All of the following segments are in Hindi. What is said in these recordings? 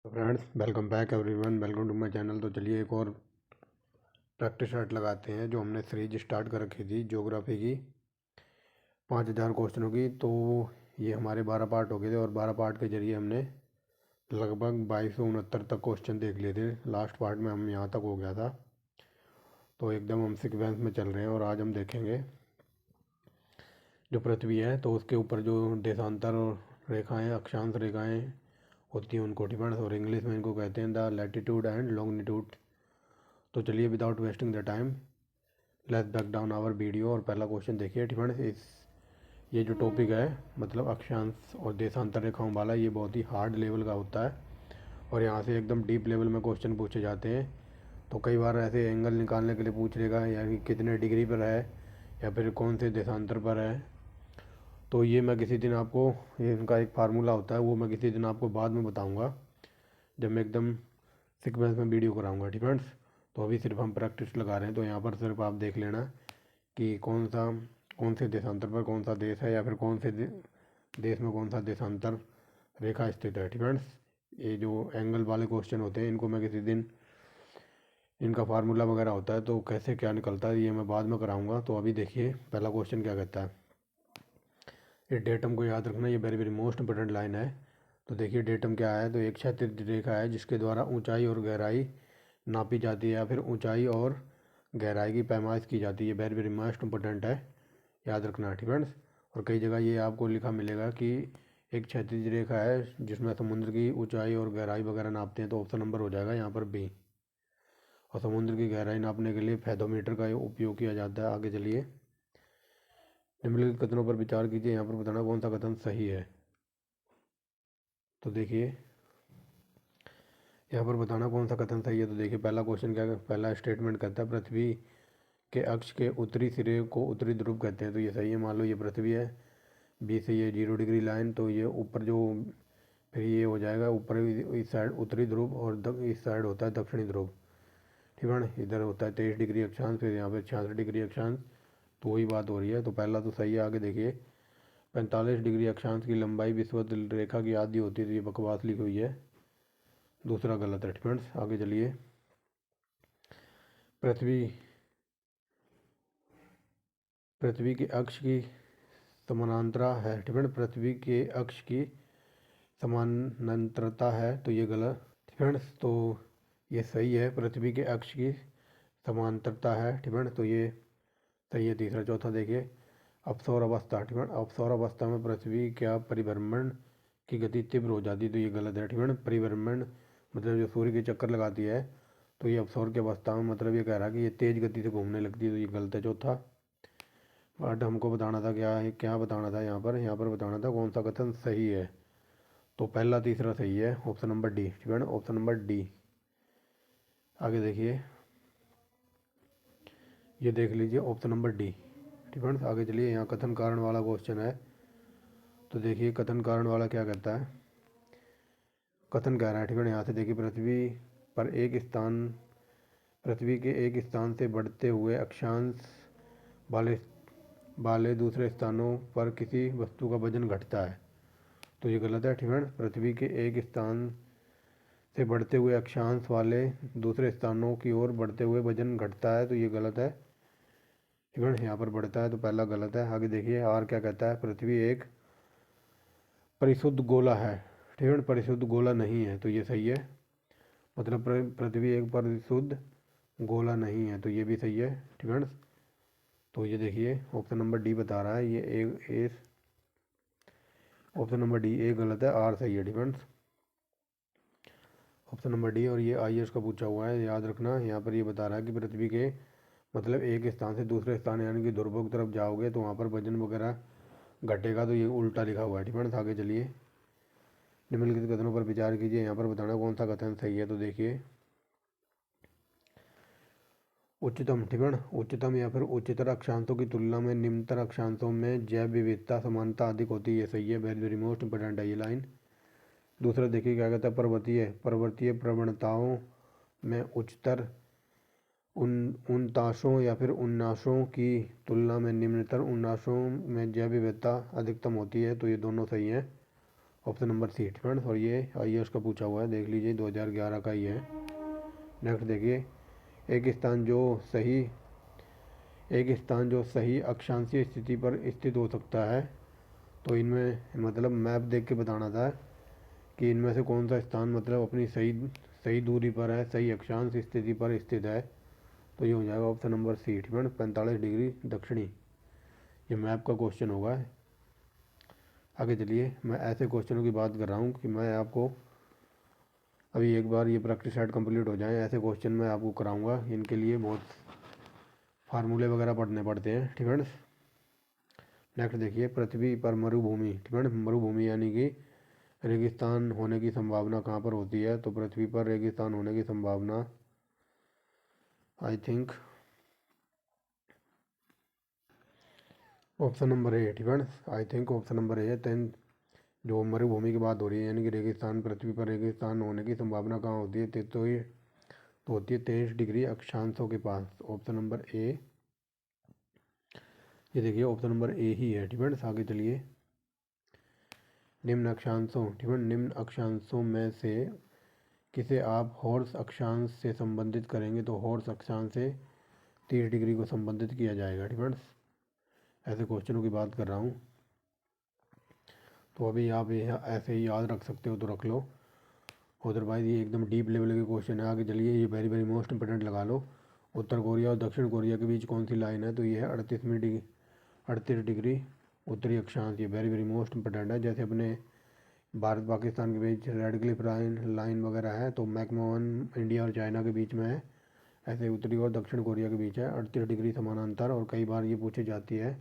Friends, welcome back everyone, welcome to my channel. तो चलिए एक और प्रैक्टिस सेट लगाते हैं जो हमने सीरीज स्टार्ट कर रखी थी ज्योग्राफी की 5000 क्वेश्चनों की। तो ये हमारे 12 पार्ट हो गए थे और 12 पार्ट के जरिए हमने लगभग 2269 तक क्वेश्चन देख लिए थे। लास्ट पार्ट में हम यहाँ तक हो गया था। तो एकदम हम सीक्वेंस में चल रहे हैं और आज हम देखेंगे जो पृथ्वी है तो उसके ऊपर जो देशांतर रेखाएँ, अक्षांश रेखाएँ होती हैं उनको डिफरेंस, और इंग्लिश में इनको कहते हैं द लैटिट्यूड एंड लॉन्गिट्यूड। तो चलिए without wasting the time let's back down our video. और पहला क्वेश्चन देखिए डिफरेंस इस ये जो टॉपिक है मतलब अक्षांश और देशांतर रेखाओं वाला, ये बहुत ही हार्ड लेवल का होता है और यहाँ से एकदम डीप लेवल में क्वेश्चन पूछे जाते हैं। तो कई बार ऐसे एंगल निकालने के लिए पूछ लेगा, यानी कितने डिग्री पर है या फिर कौन से देशांतर पर है। तो ये मैं किसी दिन आपको, ये इनका एक फार्मूला होता है वो मैं किसी दिन आपको बाद में बताऊँगा जब मैं एकदम सीक्वेंस में वीडियो कराऊंगा डिफरेंस। तो अभी सिर्फ हम प्रैक्टिस लगा रहे हैं। तो यहाँ पर सिर्फ आप देख लेना कि कौन से देशांतर पर कौन सा देश है या फिर कौन से देश में कौन सा देशांतर रेखा स्थित है डिफरेंस। ये जो एंगल वाले क्वेश्चन होते हैं इनको मैं किसी दिन, इनका फार्मूला वगैरह होता है तो कैसे क्या निकलता है ये मैं बाद में कराऊंगा। तो अभी देखिए पहला क्वेश्चन क्या कहता है। ये डेटम को याद रखना, ये very very most important line है। तो देखिए डेटम क्या है, तो एक क्षैतिज रेखा है जिसके द्वारा ऊंचाई और गहराई नापी जाती है या फिर ऊंचाई और गहराई की पैमाइश की जाती है। वेरी वेरी मोस्ट इंपॉर्टेंट है, याद रखना फ्रेंड्स। और कई जगह ये आपको लिखा मिलेगा कि एक क्षैतिज रेखा है जिसमें समुद्र की ऊंचाई और गहराई वगैरह नापते हैं, तो ऑप्शन नंबर हो जाएगा यहाँ पर बी। और समुद्र की गहराई नापने के लिए फेथोमीटर का उपयोग किया जाता है। आगे चलिए, निम्नलिखित कथनों पर विचार कीजिए, यहाँ पर बताना कौन सा कथन सही है। तो देखिए यहाँ पर बताना कौन सा कथन सही है। तो देखिए पहला क्वेश्चन क्या, पहला स्टेटमेंट कहता है पृथ्वी के अक्ष के उत्तरी सिरे को उत्तरी ध्रुव कहते हैं, तो ये सही है। मान लो ये पृथ्वी है, बी से ये 0 डिग्री लाइन, तो ये ऊपर जो फिर ये हो जाएगा ऊपर इस साइड उत्तरी ध्रुव और इस साइड होता है दक्षिणी ध्रुव। ठीक है ना, इधर होता है 23 डिग्री अक्षांश, फिर यहाँ पे 66 डिग्री अक्षांश। तो वही बात हो रही है। तो पहला तो सही है। आगे देखिए 45 डिग्री अक्षांश की लंबाई विषुवत रेखा की आधी होती है, तो ये बकवास लिखी हुई है, दूसरा गलत है फ्रेंड्स। आगे चलिए, पृथ्वी पृथ्वी के अक्ष की समानांतरा है फ्रेंड, पृथ्वी के अक्ष की समानांतरता है, तो ये गलत फ्रेंड्स। तो ये सही है, पृथ्वी के अक्ष की समांतरता है फ्रेंड, तो ये सही है। तीसरा, चौथा देखिए, अपसौर अवस्था फ्रेंड, अपसौर अवस्था में पृथ्वी क्या परिभ्रमण की गति तीव्र हो जाती है, तो ये गलत है फ्रेंड। परिभ्रमण मतलब जो सूर्य के चक्कर लगाती है, तो ये अपसौर की अवस्था में मतलब ये कह रहा है कि ये तेज़ गति से घूमने लगती है, तो ये गलत है। चौथा, बट हमको बताना था क्या है, क्या बताना था यहाँ पर बताना था कौन सा कथन सही है। तो पहला तीसरा सही है, option number D friend, option number D. आगे देखिए, ये देख लीजिए ऑप्शन नंबर डी फ्रेंड्स। आगे चलिए, यहाँ कथन कारण वाला क्वेश्चन है। तो देखिए कथन कारण वाला क्या कहता है, कथन कह रहा है फ्रेंड, यहाँ से देखिए पृथ्वी के एक स्थान से बढ़ते हुए अक्षांश वाले वाले दूसरे स्थानों पर किसी वस्तु का वजन घटता है, तो ये गलत है फ्रेंड। पृथ्वी के एक स्थान से बढ़ते हुए अक्षांश वाले दूसरे स्थानों की ओर बढ़ते हुए वजन घटता है, तो ये गलत है फ्रेंड। यहाँ पर बढ़ता है, तो पहला गलत है। आगे देखिए आर क्या कहता है, पृथ्वी एक परिशुद्ध गोला है फ्रेंड, परिशुद्ध गोला नहीं है, तो ये सही है। मतलब पृथ्वी एक परिशुद्ध गोला नहीं है, तो ये भी सही है फ्रेंड्स। तो ये देखिए ऑप्शन नंबर डी बता रहा है, ये A option number D A गलत है, आर सही है फ्रेंड्स, ऑप्शन नंबर डी। और ये आईएएस का पूछा हुआ है, याद रखना। यहाँ पर ये बता रहा है कि पृथ्वी के मतलब एक स्थान से दूसरे स्थान यानी कि ध्रुवों की तरफ जाओगे तो वहाँ पर वजन वगैरह घटेगा, तो ये उल्टा लिखा हुआ है फ्रेंड्स। आगे चलिए, निम्नलिखित कथनों पर विचार कीजिए, यहाँ पर बताना कौन सा कथन सही है। तो देखिए उच्चतम ठिगण, उच्चतम या फिर उच्चतर अक्षांशों की तुलना में निम्नतर अक्षांशों में जैव विविधता समानता अधिक होती है, ये सही है। वेरी वेरी मोस्ट इंपॉर्टेंट है ये लाइन। दूसरा देखिए क्या कहता है, पर्वतीय प्रवणताओं में उच्चतर उन्तासों या फिर उन्नासों की तुलना में निम्नतर उन्नासों में जैव विविधता अधिकतम होती है, तो ये दोनों सही हैं। Option number C friends. और ये आईएएस का पूछा हुआ है, देख लीजिए 2011 का ही है। नेक्स्ट देखिए, एक स्थान जो सही अक्षांशीय स्थिति पर स्थित हो सकता है। तो इनमें मतलब मैप देख के बताना था कि इनमें से कौन सा स्थान मतलब अपनी सही सही दूरी पर है, सही अक्षांश स्थिति पर स्थित है। तो ये हो जाएगा option number C friends, 45 degree दक्षिणी। ये मैप का क्वेश्चन होगा। आगे चलिए, मैं ऐसे क्वेश्चनों की बात कर रहा हूँ कि मैं आपको अभी एक बार ये प्रैक्टिस सेट कंप्लीट हो जाए, ऐसे क्वेश्चन मैं आपको कराऊंगा। इनके लिए बहुत फार्मूले वगैरह पढ़ने पड़ते हैं, ठीक है। नेक्स्ट देखिए, पृथ्वी पर मरुभूमि, ठीक है। मरुभूमि यानी कि रेगिस्तान होने की संभावना कहाँ पर होती है? तो पृथ्वी पर रेगिस्तान होने की संभावना I think option number A, ठीक है। I think option number A है। जो मरुभूमि की बात हो रही है यानी कि रेगिस्तान, पृथ्वी पर रेगिस्तान होने की संभावना कहाँ होती है? तो होती है 23 डिग्री अक्षांशों के पास। ऑप्शन नंबर ए, ये देखिए ऑप्शन नंबर ए ही है, ठीक है। आगे चलिए, निम्न अक्षांशों, ठीक है, निम्न अक्षांशों में से किसे आप हॉर्स अक्षांश से संबंधित करेंगे? तो हॉर्स अक्षांश से 30 डिग्री को संबंधित किया जाएगा, ठीक है। ऐसे क्वेश्चनों की बात कर रहा हूँ। तो अभी आप ये ऐसे ही याद रख सकते हो तो रख लो, अदरवाइज ये एकदम डीप लेवल के क्वेश्चन है। आगे चलिए, ये वेरी वेरी मोस्ट इंपोर्टेंट लगा लो। उत्तर कोरिया और दक्षिण कोरिया के बीच कौन सी लाइन है? तो ये है 38 डिग्री उत्तरी अक्षांश। ये वेरी वेरी मोस्ट इंपोर्टेंट है। जैसे अपने भारत पाकिस्तान के बीच रेड क्लिफ लाइन वगैरह है, तो मैकमोहन इंडिया और चाइना के बीच में है। ऐसे उत्तरी और दक्षिण कोरिया के बीच है 38 डिग्री समानांतर। और कई बार ये पूछी जाती है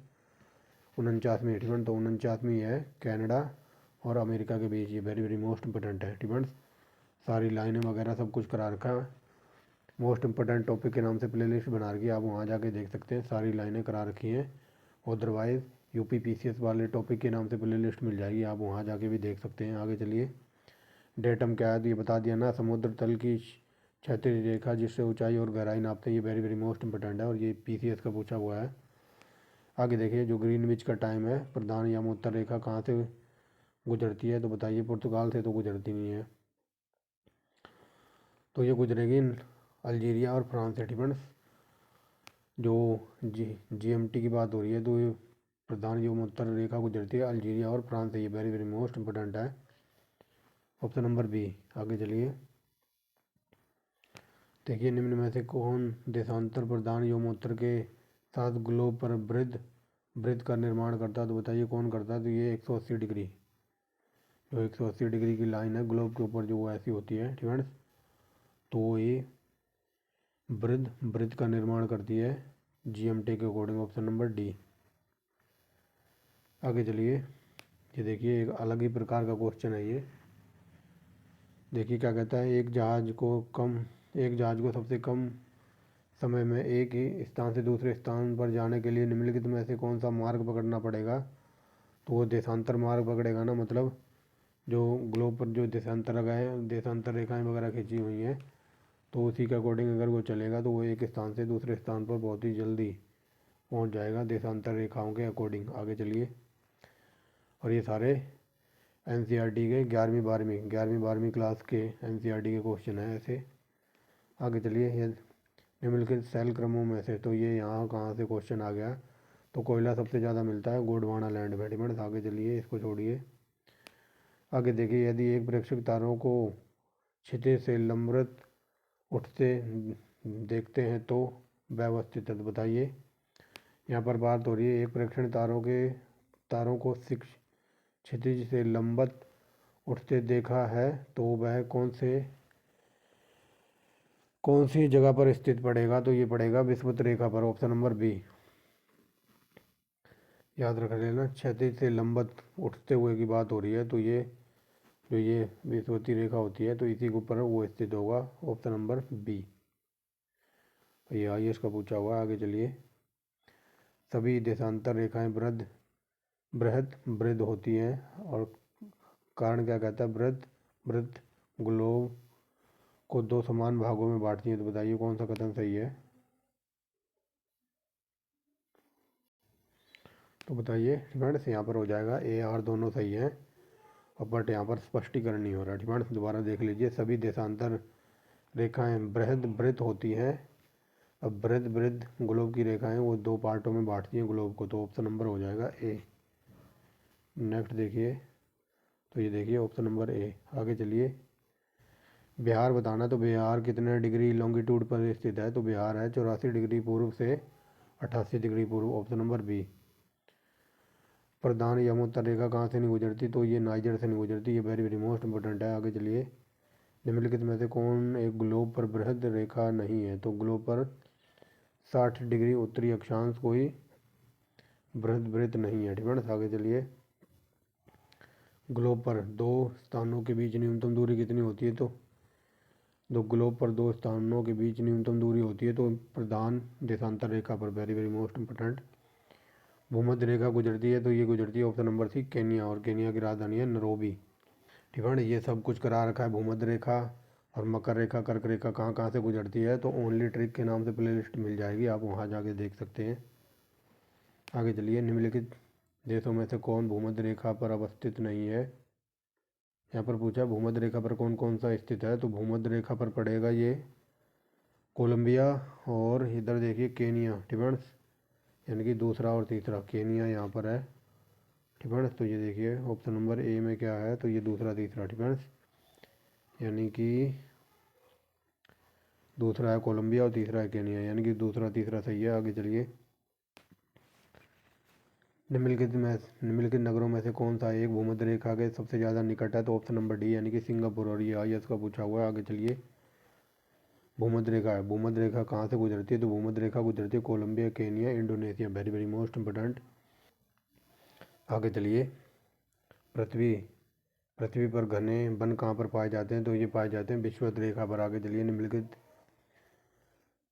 49वीं, ठीक है। तो 49वीं है कनाडा और अमेरिका के बीच। ये वेरी वेरी मोस्ट इंपोर्टेंट है, ठीक है। सारी लाइनें वगैरह सब कुछ करा रखा है। मोस्ट इंपोर्टेंट टॉपिक के नाम से प्लेलिस्ट बना रखी है, आप वहाँ जाके देख सकते हैं, सारी लाइनें करा रखी हैं। अदरवाइज़ यूपी पीसीएस वाले टॉपिक के नाम से प्लेलिस्ट मिल जाएगी, आप वहाँ जाके भी देख सकते हैं। आगे चलिए, डेटम क्या है? तो ये बता दिया ना, समुद्र तल की क्षैतिज रेखा जिससे ऊंचाई और गहराई नापते हैं। ये वेरी वेरी मोस्ट इंपोर्टेंट है और ये पीसीएस का पूछा हुआ है। आगे देखिए, जो ग्रीनविच का टाइम है, प्रधान या उत्तर रेखा कहाँ से गुजरती है? तो बताइए, पुर्तगाल से तो गुजरती नहीं है, तो ये गुजरेगी अल्जीरिया और फ्रांस से, ठीक है। जो जीएमटी की बात हो रही है, तो ये प्रधान जो उत्तर रेखा गुजरती है अल्जीरिया और फ्रांस से। ये वेरी वेरी मोस्ट इंपोर्टेंट है, ऑप्शन नंबर बी। आगे चलिए, देखिए, निम्न में से कौन देशांतर प्रधान योमोत्तर के साथ ग्लोब पर वृत्त का निर्माण करता है? तो बताइए कौन करता है? तो ये 180 डिग्री, जो 180 डिग्री की लाइन है ग्लोब के ऊपर जो वो ऐसी होती है, ठीक है। तो ये वृत्त का निर्माण करती है जीएमटी के अकॉर्डिंग, ऑप्शन नंबर डी। आगे चलिए, ये देखिए एक अलग ही प्रकार का क्वेश्चन है ये। देखिए क्या कहता है, एक जहाज को सबसे कम समय में एक ही स्थान से दूसरे स्थान पर जाने के लिए निम्नलिखित में से कौन सा मार्ग पकड़ना पड़ेगा? तो वो देशांतर मार्ग पकड़ेगा ना, मतलब जो ग्लोब पर जो देशांतर रेखाएं वगैरह खींची हुई हैं, तो उसी के अकॉर्डिंग अगर वो चलेगा तो वो एक स्थान से दूसरे स्थान पर बहुत ही जल्दी पहुंच जाएगा देशांतर रेखाओं के अकॉर्डिंग। आगे चलिए, और ये सारे एनसीईआरटी के 11वीं 12वीं क्लास के एनसीईआरटी के क्वेश्चन है ऐसे। आगे चलिए, ये निम्नलिखित सेल क्रमों में से, तो ये यहाँ कहाँ से क्वेश्चन आ गया? तो कोयला सबसे ज़्यादा मिलता है गोंडवाना लैंड में, ठीक है। आगे चलिए, इसको छोड़िए। आगे देखिए, यदि एक प्रेक्षक तारों को क्षितिज से लंबवत उठते देखते हैं तो व्यवस्थित है। तो बताइए, यहाँ पर बात हो रही है एक प्रेक्षण तारों को क्षितिज से लंबवत उठते देखा है, तो वह कौन सी जगह पर स्थित पड़ेगा? तो ये पड़ेगा विषुवत रेखा पर, ऑप्शन नंबर बी। याद रख लेना, क्षैतिज से लंबवत उठते हुए की बात हो रही है, तो ये विषुवती रेखा होती है, तो इसी के ऊपर वो स्थित होगा, ऑप्शन नंबर बी। ये आईएएस का पूछा हुआ है। आगे चलिए, सभी देशांतर रेखाएं वृहद होती हैं और कारण क्या कहता है? वृत्त ग्लोब को दो समान भागों में बांटती हैं। तो बताइए कौन सा कथन सही है? तो बताइए फ्रेंड्स, यहाँ पर हो जाएगा ए आर, दोनों सही हैं। बट यहाँ पर स्पष्टीकरण नहीं हो रहा। ठीक है, दोबारा देख लीजिए। सभी देशांतर रेखाएं बृहद वृत्त होती हैं। अब बृहद वृत्त ग्लोब की रेखाएं वो दो पार्टों में बांटती हैं ग्लोब को, तो ऑप्शन नंबर हो जाएगा ए। नेक्स्ट देखिए, तो ये देखिए ऑप्शन नंबर ए। आगे चलिए, बिहार बताना। तो बिहार कितने डिग्री लॉन्गिट्यूड पर स्थित है? तो बिहार है 84 डिग्री पूर्व से 88 डिग्री पूर्व, ऑप्शन नंबर बी। प्रधान यमोत्तर रेखा कहाँ से नहीं गुजरती? तो ये नाइजर से नहीं गुजरती। ये वेरी वेरी मोस्ट इंपॉर्टेंट है। आगे चलिए, निम्नलिखित में से कौन एक ग्लोब पर बृहद रेखा नहीं है? तो ग्लोब पर 60 डिग्री उत्तरी अक्षांश कोई बृहद वृत्त नहीं है। ठीक है, आगे चलिए, ग्लोब पर दो स्थानों के बीच न्यूनतम दूरी कितनी होती है? तो ग्लोब पर दो स्थानों के बीच न्यूनतम दूरी होती है तो प्रधान देशांतर रेखा पर, वेरी वेरी मोस्ट इंपॉर्टेंट, भूमध्य रेखा गुजरती है। तो ये गुजरती है ऑप्शन नंबर सी, केनिया, और केनिया की राजधानी है नैरोबी। ठीक है, ये सब कुछ करा रखा है। भूमध्य रेखा और मकर रेखा, कर्क रेखा कहाँ कहाँ से गुजरती है, तो ओनली ट्रिक के नाम से प्लेलिस्ट मिल जाएगी, आप वहाँ जाके देख सकते हैं। आगे चलिए, निम्नलिखित देशों में से कौन भूमध्य रेखा पर अवस्थित नहीं है? यहाँ पर पूछा भूमध्य रेखा पर कौन कौन सा स्थित है, तो भूमध्य रेखा पर पड़ेगा ये कोलंबिया, और इधर देखिए केनिया। ठीक है, यानी कि दूसरा और तीसरा, केनिया यहाँ पर है। ठीक है, तो ये देखिए ऑप्शन नंबर ए में क्या है, तो ये दूसरा तीसरा। ठीक है, यानी कि दूसरा है कोलंबिया और तीसरा है केनिया, यानी कि दूसरा तीसरा सही है। आगे चलिए, निम्नलिखित नगरों में से कौन सा एक भूमध्य रेखा के सबसे ज़्यादा निकट है? तो ऑप्शन नंबर डी, यानी कि सिंगापुर, और ये IAS का पूछा हुआ है। आगे चलिए, भूमध्य रेखा है, भूमध्य रेखा कहाँ से गुजरती है? तो भूमध्य रेखा गुजरती है Colombia, Kenya, Indonesia, very very most important. आगे चलिए, पृथ्वी पृथ्वी पर घने वन कहाँ पर पाए जाते हैं? तो ये पाए जाते हैं विषुवत रेखा पर। आगे चलिए, निम्नलिखित,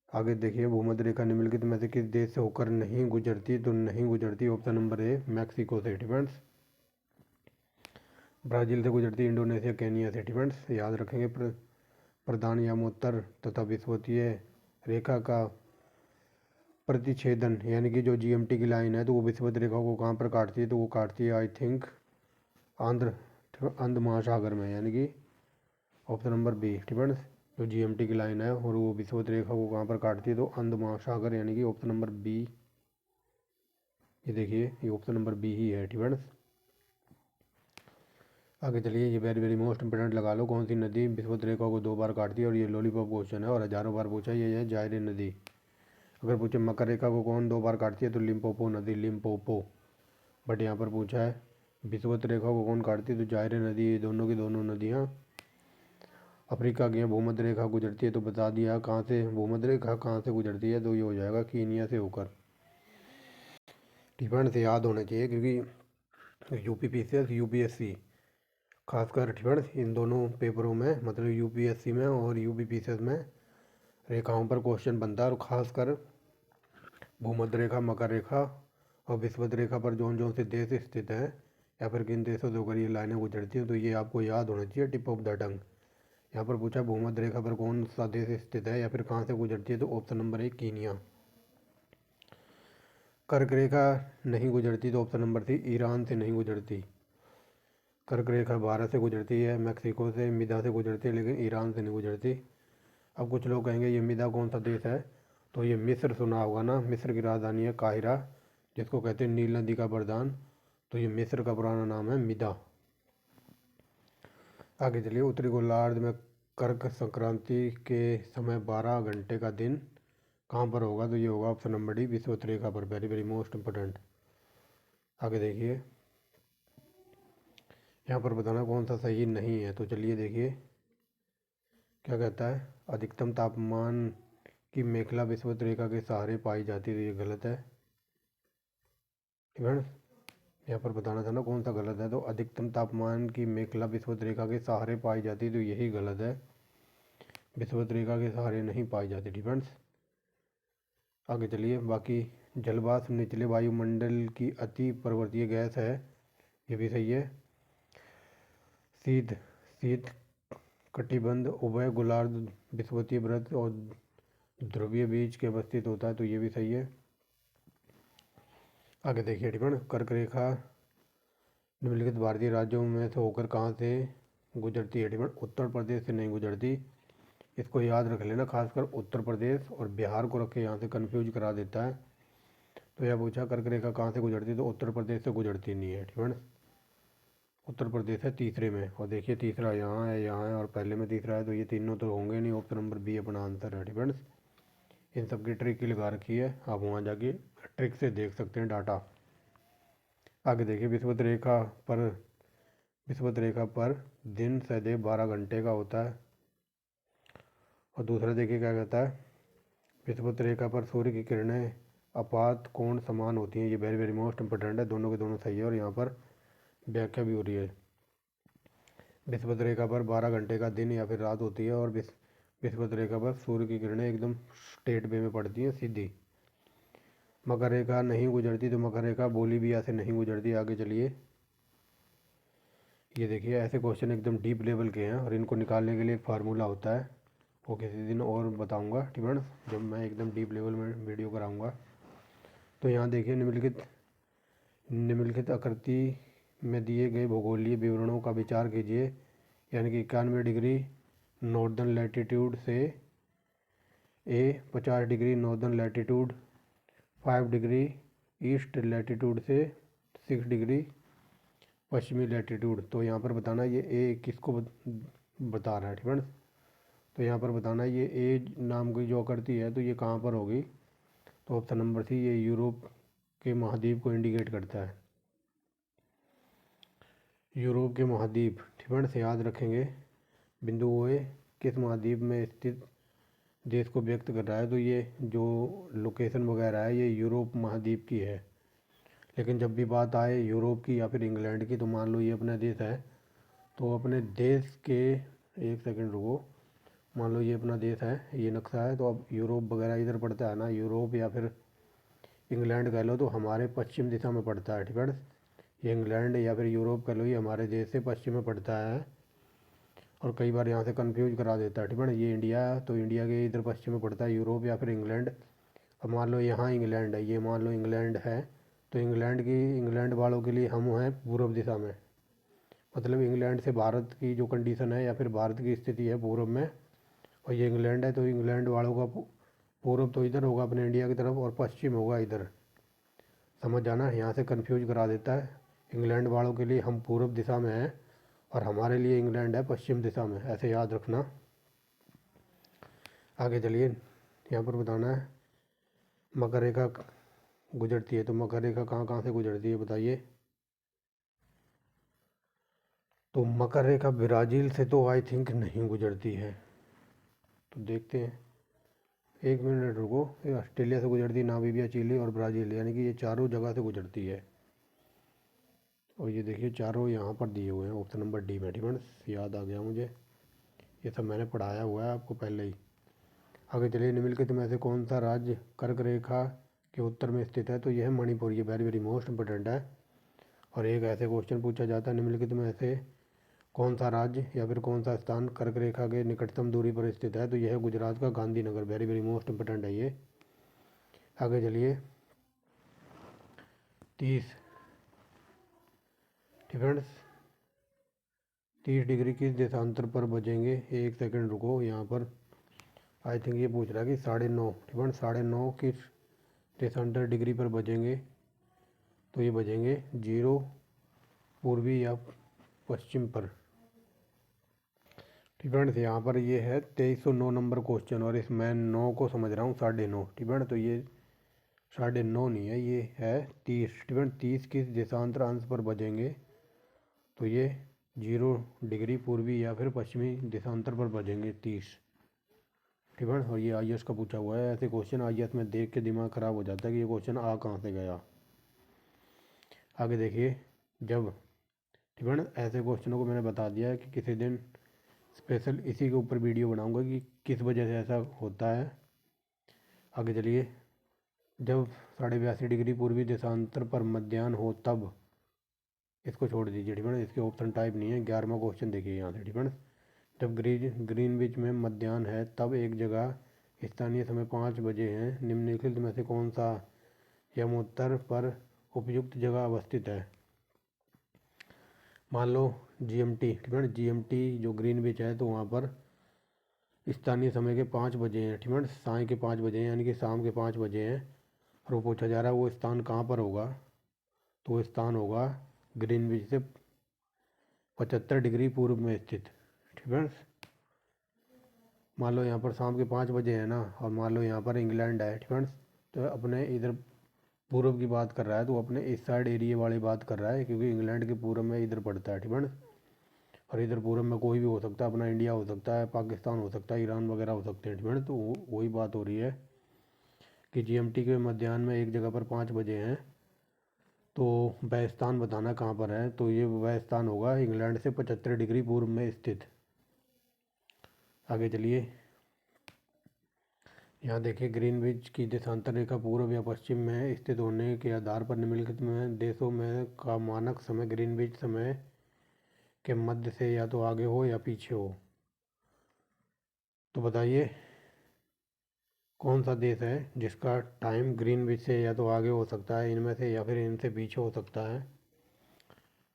आगे देखिए, भूमध्य रेखा निम्नलिखित में से किस देश से होकर नहीं गुजरती? तो नहीं गुजरती ऑप्शन नंबर ए, मैक्सिको से। डिफेंस, ब्राज़ील से गुजरती, इंडोनेशिया, केनिया से। डिफेंस, याद रखेंगे। प्रधान यामोत्तर तथा विषुवतीय रेखा का प्रतिच्छेदन, यानी कि जो GMT की लाइन है, तो वो विषुवत रेखा को कहाँ पर काटती है? तो वो काटती है आई थिंक आंध्र अंध महासागर में, यानी कि ऑप्शन नंबर बी। ठीक है, जो GMT की लाइन है और वो विषुवत रेखा को कहाँ पर काटती है? तो अंध महासागर, यानी कि ऑप्शन नंबर बी। ये देखिए, ये ऑप्शन नंबर बी ही है। ठीक है, आगे चलिए, ये वेरी वेरी मोस्ट इंपोर्टेंट लगा लो। कौन सी नदी विषुवत रेखा को 2 बार काटती है? और ये लॉलीपॉप क्वेश्चन है और हज़ारों बार पूछा। ये है जायरे नदी। अगर पूछे मकर रेखा को कौन 2 बार काटती है? तो लिम्पोपो नदी, लिम्पोपो। बट यहाँ पर पूछा है विषुवत रेखा को कौन काटती है? तो जायरे नदी। ये दोनों की दोनों नदियाँ अफ्रीका की भूमध्य रेखा गुजरती है। तो बता दिया कहाँ से भूमध्य रेखा कहाँ से गुजरती है, तो ये हो जाएगा कीनिया से होकर। डिफेंस से याद होना चाहिए, क्योंकि UPPCS UPSC खासकर डिफेंस इन दोनों पेपरों में, मतलब UPSC में और UPPCS में रेखाओं पर क्वेश्चन बनता है। और ख़ासकर भूमध्य रेखा, मकर रेखा और विषुवत रेखा पर जौन जौन से देश स्थित हैं या फिर किन देशों से होकर ये लाइनें गुजरती हैं, तो ये आपको याद होना चाहिए, टिप ऑफ द टंग। यहाँ पर पूछा भूमध्य रेखा पर कौन सा देश स्थित है या फिर कहाँ से गुजरती है, तो ऑप्शन नंबर ए, कीनिया। कर्क रेखा नहीं गुजरती, तो ऑप्शन नंबर सी, ईरान से नहीं गुजरती। कर्क रेखा भारत से गुजरती है, मैक्सिको से, मिदा से गुजरती है, लेकिन ईरान से नहीं गुजरती। अब कुछ लोग कहेंगे ये मिदा कौन सा देश है? तो ये मिस्र, सुना होगा ना, मिस्र की राजधानी है काहिरा, जिसको कहते हैं नील नदी का वरदान। तो ये मिस्र का पुराना नाम है मिदा। आगे चलिए, उत्तरी गोलार्ध में कर्क संक्रांति के समय 12 घंटे का दिन कहाँ पर होगा? तो ये होगा ऑप्शन नंबर डी, विषुवत रेखा पर, वेरी वेरी मोस्ट इंपोर्टेंट। आगे देखिए, यहाँ पर बताना कौन सा सही नहीं है। तो चलिए देखिए, क्या कहता है, अधिकतम तापमान की मेखला विषुवत रेखा के सहारे पाई जाती है, तो ये गलत है। ठीक है, यहाँ पर बताना था ना कौन सा गलत है, तो अधिकतम तापमान की मेखला विषुवत रेखा के सहारे पाई जाती है, तो यही गलत है, विषुवत रेखा के सहारे नहीं पाई जाती। डिफेंस, आगे चलिए, बाकी जलवाष्प निचले वायुमंडल की अति पर्वतीय गैस है, ये भी सही है। शीत शीत कटिबंध उभय गोलार्ध विषुवतीय व्रत और ध्रुवीय बीज के अवस्थित होता है, तो ये भी सही है। आगे देखिए, डिफेंस, कर्क रेखा निम्नलिखित भारतीय राज्यों में से होकर कहाँ से गुजरती है? उत्तर प्रदेश से नहीं गुजरती। इसको याद रख लेना, खासकर उत्तर प्रदेश और बिहार को रख के यहाँ से कंफ्यूज करा देता है। तो यह पूछा कर्क रेखा कहाँ से गुजरती, तो उत्तर प्रदेश से गुजरती नहीं है। ठीक है, उत्तर प्रदेश है तीसरे में, और देखिए तीसरा यहाँ है, यहाँ है, और पहले में तीसरा है, तो ये तीनों तो होंगे नहीं। ऑप्शन नंबर बी अपना आंसर है। ठीक है, इन सब की ट्रिक ही लगा रखी है, आप वहाँ जाके ट्रिक से देख सकते हैं डाटा। आगे देखिए, विषुवत रेखा पर दिन सदैव 12 घंटे का होता है। और दूसरा देखिए क्या कहता है, विषुवत रेखा पर सूर्य की किरणें आपात कोण समान होती हैं। ये वेरी वेरी मोस्ट इंपॉर्टेंट है, दोनों के दोनों सही है, और यहाँ पर व्याख्या भी हो रही है। विषुवत रेखा पर 12 घंटे का दिन या फिर रात होती है, और विषुवत रेखा पर सूर्य की किरणें एकदम स्ट्रेट वे में पड़ती हैं, सीधी। मकर रेखा नहीं गुजरती, तो मकर रेखा बोलीविया से नहीं गुजरती। आगे चलिए, ये देखिए ऐसे क्वेश्चन एकदम डीप लेवल के हैं, और इनको निकालने के लिए एक फार्मूला होता है, वो किसी दिन और बताऊंगा। ठीक है, जब मैं एकदम डीप लेवल में वीडियो कराऊंगा। तो यहाँ देखिए, निम्नलिखित आकृति में दिए गए भूगोलीय विवरणों का विचार कीजिए। यानी कि 91 डिग्री नॉर्दर्न लैटिट्यूड से 50 degree northern latitude, 5 degree east latitude से 6 डिग्री पश्चिमी लैटिट्यूड। तो यहाँ पर बताना ये ए किसको बता रहा है। ठीक है, तो यहाँ पर बताना ये ए नाम की जो आकृति है, तो ये कहाँ पर होगी, तो ऑप्शन नंबर सी, ये यूरोप के महाद्वीप को इंडिकेट करता है। यूरोप के महाद्वीप, ठीक है, से याद रखेंगे। बिंदु ओए किस महाद्वीप में स्थित देश को व्यक्त कर रहा है, तो ये जो लोकेशन वगैरह है ये यूरोप महाद्वीप की है। लेकिन जब भी बात आए यूरोप की या फिर इंग्लैंड की, तो मान लो ये अपना देश है, तो अपने देश के, एक सेकंड रुको, मान लो ये अपना देश है, ये नक्शा है, तो अब यूरोप वगैरह इधर पड़ता है ना, यूरोप या फिर इंग्लैंड कह लो, तो हमारे पश्चिम दिशा में पड़ता है। ठीक है, ये इंग्लैंड या फिर यूरोप कह लो, ये हमारे देश से पश्चिम में पड़ता है, और कई बार यहाँ से कंफ्यूज करा देता है। ठीक है, ये इंडिया, तो इंडिया के इधर पश्चिम में पड़ता है यूरोप या फिर इंग्लैंड। अब मान लो यहाँ इंग्लैंड है, ये मान लो इंग्लैंड है, तो इंग्लैंड वालों के लिए हम हैं पूर्व दिशा में। मतलब इंग्लैंड से भारत की जो कंडीशन है या फिर भारत की स्थिति है पूर्व में, और ये इंग्लैंड है, तो इंग्लैंड वालों का पूर्व तो इधर होगा अपने इंडिया की तरफ, और पश्चिम होगा इधर। समझ जाना, यहाँ से कंफ्यूज करा देता है। इंग्लैंड वालों के लिए हम पूर्व दिशा में हैं, और हमारे लिए इंग्लैंड है पश्चिम दिशा में, ऐसे याद रखना। आगे चलिए, यहाँ पर बताना है मकर रेखा गुजरती है, तो मकर रेखा कहाँ कहाँ से गुजरती है बताइए। तो मकर रेखा ब्राज़ील से तो आई थिंक नहीं गुजरती है, तो देखते हैं, एक मिनट रुको। ये ऑस्ट्रेलिया से गुजरती है, नामीबिया, चिली और ब्राज़ील, यानी कि ये चारों जगह से गुजरती है। और ये देखिए चारों यहाँ पर दिए हुए हैं, ऑप्शन नंबर डी में। ठीक है, याद आ गया मुझे, ये सब मैंने पढ़ाया हुआ है आपको पहले ही। आगे चलिए, निम्नलिखित में से कौन सा राज्य कर्क रेखा के उत्तर में स्थित है, तो यह है मणिपुर। ये वेरी वेरी मोस्ट इंपॉर्टेंट है, और एक ऐसे क्वेश्चन पूछा जाता है, निम्नलिखित में से कौन सा राज्य या फिर कौन सा स्थान कर्क रेखा के निकटतम दूरी पर स्थित है, तो यह है गुजरात का Gandhinagar. Very very most important है ये। आगे चलिए, 30 डिफरेंस 30 डिग्री किस देशांतर पर बजेंगे। एक सेकंड रुको, यहाँ पर आई थिंक ये पूछ रहा है कि 9:30, ठीक है, 9:30 किस देशांतर डिग्री पर बजेंगे, तो ये बजेंगे 0 पूर्वी या पश्चिम पर। ठीक है, तो यहाँ पर ये है 2309 नंबर क्वेश्चन, और इस मैं 9 को समझ रहा हूँ 9:30। ठीक है, तो ये 9:30 नहीं है, ये है 30। ठीक है, 30 किस देशांतर अंश पर बजेंगे, तो ये 0 डिग्री पूर्वी या फिर पश्चिमी देशांतर पर बजेंगे 30। ठीक है, और ये IAS का पूछा हुआ है। ऐसे क्वेश्चन IAS में देख के दिमाग ख़राब हो जाता है कि ये क्वेश्चन आ कहाँ से गया। आगे देखिए, जब, ठीक है, ऐसे क्वेश्चनों को मैंने बता दिया है कि किसी दिन स्पेशल इसी के ऊपर वीडियो बनाऊंगा कि किस वजह से ऐसा होता है। आगे चलिए, जब 82.5 डिग्री पूर्वी देशांतर पर मध्याह्न हो तब, इसको छोड़ दीजिए। ठीक है, इसके ऑप्शन टाइप नहीं है। 11वां क्वेश्चन देखिए यहाँ से। ठीक है, जब ग्रीनविच में मध्याह्न है तब एक जगह स्थानीय समय 5 बजे हैं, निम्नलिखित में से कौन सा यमोत्तर पर उपयुक्त जगह अवस्थित है। मान लो GMT, ठीक है ना, GMT जो ग्रीनविच है तो वहाँ पर स्थानीय समय के 5 बजे हैं, ठीक है ना, साय के 5 बजे हैं, यानी कि शाम के 5 बजे हैं। और वो पूछा जा रहा है वो स्थान कहाँ पर होगा, तो वो स्थान होगा ग्रीनविच से 75 डिग्री पूर्व में स्थित, ठीक है। मान लो यहाँ पर शाम के 5 बजे है ना, और मान लो यहाँ पर इंग्लैंड है, ठीक है, तो अपने इधर पूर्व की बात कर रहा है, तो अपने इस साइड एरिया वाली बात कर रहा है, क्योंकि इंग्लैंड के पूर्व में इधर पड़ता है, ठीक है। और इधर पूर्व में कोई भी हो सकता है, अपना इंडिया हो सकता है, पाकिस्तान हो सकता है, ईरान वगैरह हो सकते हैं, ठीक है। तो वही बात हो रही है कि GMT के मध्याह्न में एक जगह पर 5 बजे हैं, तो वह स्थान बताना कहाँ पर है, तो ये वह स्थान होगा इंग्लैंड से 75 डिग्री पूर्व में स्थित। आगे चलिए, यहाँ देखिए ग्रीनविच की देशांतर रेखा पूर्व या पश्चिम में स्थित होने के आधार पर निम्नलिखित में देशों में का मानक समय ग्रीनविच समय के मध्य से या तो आगे हो या पीछे हो। तो बताइए कौन सा देश है जिसका टाइम ग्रीनविच से या तो आगे हो सकता है इनमें से, या फिर इनसे पीछे हो सकता है।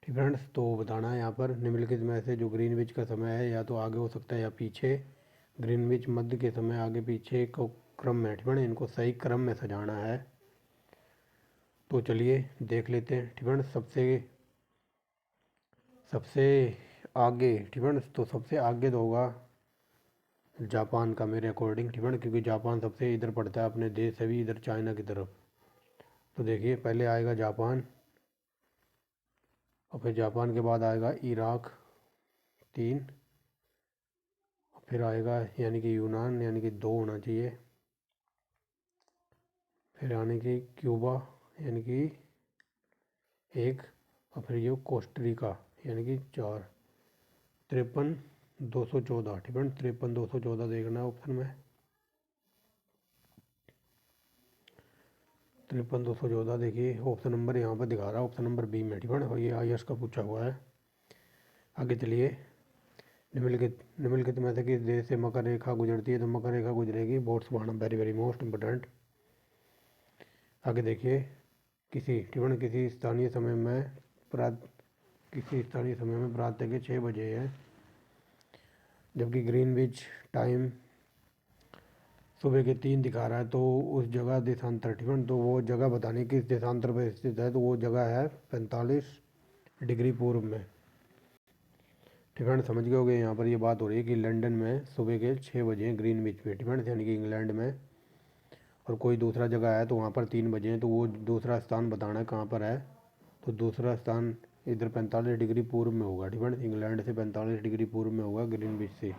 ठीक फ्रेंड्स, तो बताना है यहाँ पर निम्नलिखित में से जो ग्रीनविच का समय है या तो आगे हो सकता है या पीछे। ग्रीनविच मध्य के समय आगे पीछे को क्रम में, ठीक है, इनको सही क्रम में सजाना है। तो चलिए देख लेते हैं, ठीक है। सबसे सबसे आगे, ठीक है, तो सबसे आगे तो होगा जापान का मेरे अकॉर्डिंग, ठीक है, क्योंकि जापान सबसे इधर पड़ता है अपने देश से भी इधर चाइना की तरफ। तो देखिए पहले आएगा जापान, और फिर जापान के बाद आएगा इराक 3, फिर आएगा यानी कि यूनान, यानी कि 2 होना चाहिए, फिर आने की क्यूबा यानी कि 1, और फिर ये कोस्टरिका यानी कि 4। 53,214, ठीक है, 53,214 देखना है ऑप्शन में। 53,214 देखिए ऑप्शन नंबर यहाँ पर दिखा रहा है, ऑप्शन नंबर बी में, ठीक है, और ये IS का पूछा हुआ है। आगे चलिए, निम्नलिखित में से किस देश से मकर रेखा गुजरती है, तो मकर रेखा गुजरेगी Botswana, very very most important. आगे देखिए, किसी स्थानीय समय में प्रातः के 6 बजे है, जबकि ग्रीनविच टाइम सुबह के 3 दिखा रहा है, तो उस जगह देशांतर, ठीक है, तो वो जगह बतानी किस देशांतर पर स्थित है, तो वो जगह है 45 डिग्री पूर्व में। ठीक है, समझ गए होगे। यहाँ पर ये बात हो रही है कि लंदन में सुबह के 6 बजे हैं ग्रीनविच पे, ठीक है, यानी कि इंग्लैंड में, और कोई दूसरा जगह है तो वहाँ पर 3 बजे हैं, तो वो दूसरा स्थान बताना है कहाँ पर है। तो दूसरा स्थान इधर 45 डिग्री पूर्व में होगा, ठीक है, इंग्लैंड से 45 डिग्री पूर्व में होगा ग्रीनविच से।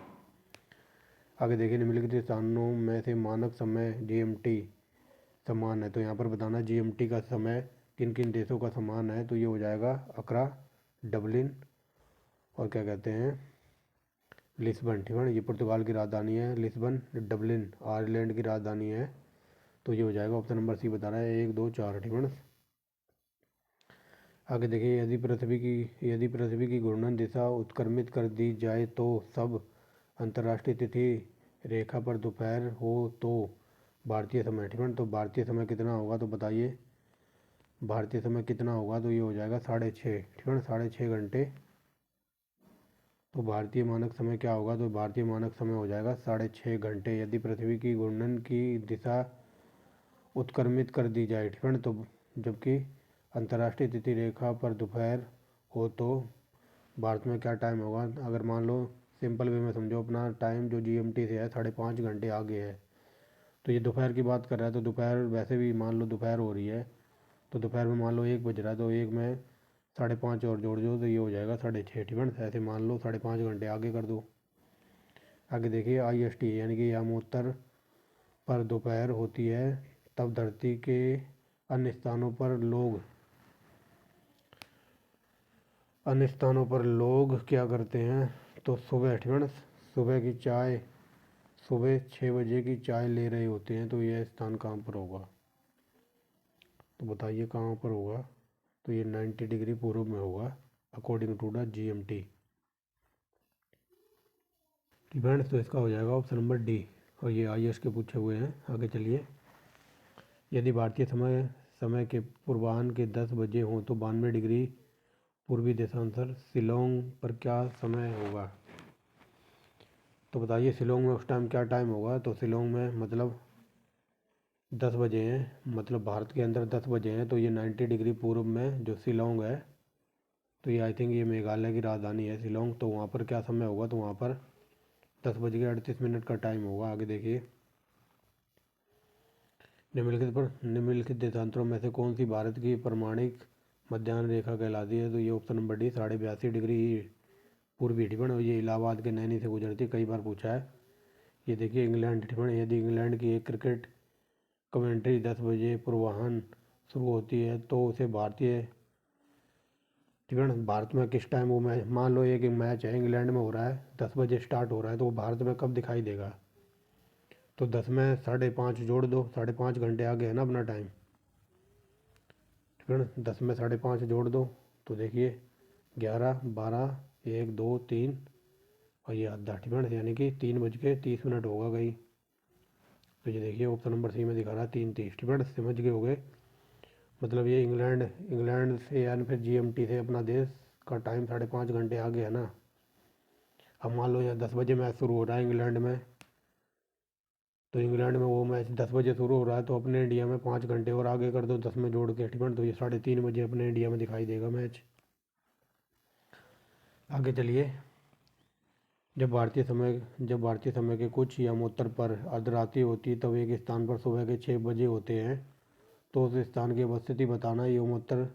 आगे देखिए, निम्नलिखित स्थानों में से मानक समय GMT समान है, तो यहाँ पर बताना GMT का समय किन किन देशों का समान है, तो ये हो जाएगा अकरा, डबलिन, और क्या कहते हैं लिस्बन, ठीक है, ये पुर्तगाल की राजधानी है लिस्बन। डबलिन आयरलैंड की राजधानी है, तो ये हो जाएगा ऑप्शन नंबर सी बता रहा है 1 2 4, ठीक है। आगे देखिए, यदि पृथ्वी की घूर्णन दिशा उत्क्रमित कर दी जाए तो सब अंतर्राष्ट्रीय तिथि रेखा पर दोपहर हो तो भारतीय समय, ठीक है, तो भारतीय समय कितना होगा, तो बताइए भारतीय समय कितना होगा, तो ये हो जाएगा 6:30, ठीक है, 6:30 घंटे। तो भारतीय मानक समय क्या होगा, तो भारतीय मानक समय हो जाएगा 6:30 घंटे यदि पृथ्वी की घूर्णन की दिशा उत्क्रमित कर दी जाए, ठीक है, तो जबकि अंतर्राष्ट्रीय तिथि रेखा पर दोपहर हो तो भारत में क्या टाइम होगा। अगर मान लो सिंपल वे में समझो, अपना टाइम जो GMT से है 5.5 घंटे आगे है, तो ये दोपहर की बात कर रहा है, तो दोपहर वैसे भी मान लो दोपहर हो रही है, तो दोपहर में मान लो 1 बज रहा है, तो 1 में 5.5 और जोड़ दो तो ये हो जाएगा 6:30, ठीक है, ऐसे मान लो 5.5 घंटे आगे कर दो। आगे देखिए, IST यानी कि यामोत्तर पर दोपहर होती है, तब धरती के अन्य स्थानों पर लोग क्या करते हैं, तो सुबह, ठीक है ना, सुबह की चाय, सुबह 6 बजे की चाय ले रहे होते हैं, तो यह स्थान कहाँ पर होगा, तो बताइए कहाँ पर होगा, तो ये 90 डिग्री पूर्व में होगा according to the GMT। Friends, तो इसका हो जाएगा ऑप्शन नंबर डी, और ये IS के पूछे हुए हैं। आगे चलिए, यदि भारतीय समय समय के पूर्वाह्न के 10 बजे हों तो 92 डिग्री पूर्वी देशांतर शिलोंग पर क्या समय होगा। तो बताइए शिलोंग में उस टाइम क्या टाइम होगा। तो शिलोंग में मतलब 10 बजे हैं, मतलब भारत के अंदर 10 बजे हैं। तो ये 90 डिग्री पूर्व में जो शिलोंग है, तो ये आई थिंक ये मेघालय की राजधानी है शिलोंग। तो वहाँ पर क्या समय होगा, तो वहाँ पर 10 बज के 38 मिनट का टाइम होगा। आगे देखिए, निम्नलिखित देशांतरों में से कौन सी भारत की प्रमाणिक मध्याह्न रेखा कहलाती है। तो ये ऑप्शन नंबर डी 82.5 डिग्री पूर्वी टिपण, ये इलाहाबाद के नैनी से गुजरती है, कई बार पूछा है। ये देखिए इंग्लैंड टिपण, यदि इंग्लैंड की एक क्रिकेट कमेंट्री 10 बजे पूर्वाह्न शुरू होती है तो उसे भारतीय टिपण भारत में किस टाइम वो मैच, मान लो एक मैच है इंग्लैंड में हो रहा है, 10 बजे स्टार्ट हो रहा है, तो वो भारत में कब दिखाई देगा। तो 10 में 5:30 जोड़ दो, 5.5 घंटे आगे है ना अपना टाइम। ठीक है ना, 10 में 5.5 जोड़ दो तो देखिए 11, 12, 1, 2, 3 और ये आधा, ठीक है ना, यानी कि 3:30 होगा कहीं। तो ये देखिए ऑप्शन नंबर सी में दिखा रहा है 3:30, ठीक है ना, समझ गए होगे। मतलब ये इंग्लैंड इंग्लैंड से यानी फिर जीएमटी से अपना देश का टाइम 5.5 घंटे आगे है ना। अब मान लो यहाँ 10 बजे मैच शुरू हो रहा है इंग्लैंड में, तो इंग्लैंड में वो मैच 10 बजे शुरू हो रहा है, तो अपने इंडिया में 5 घंटे और आगे कर दो 10 में जोड़ के, ठीक है ना, तो ये 3:30 बजे अपने इंडिया में दिखाई देगा मैच। आगे चलिए, जब भारतीय समय के कुछ यमोत्तर पर अर्धरात्रि होती है तब एक स्थान पर सुबह के 6 बजे होते हैं, तो उस स्थान की उपस्थिति बताना। यमोत्तर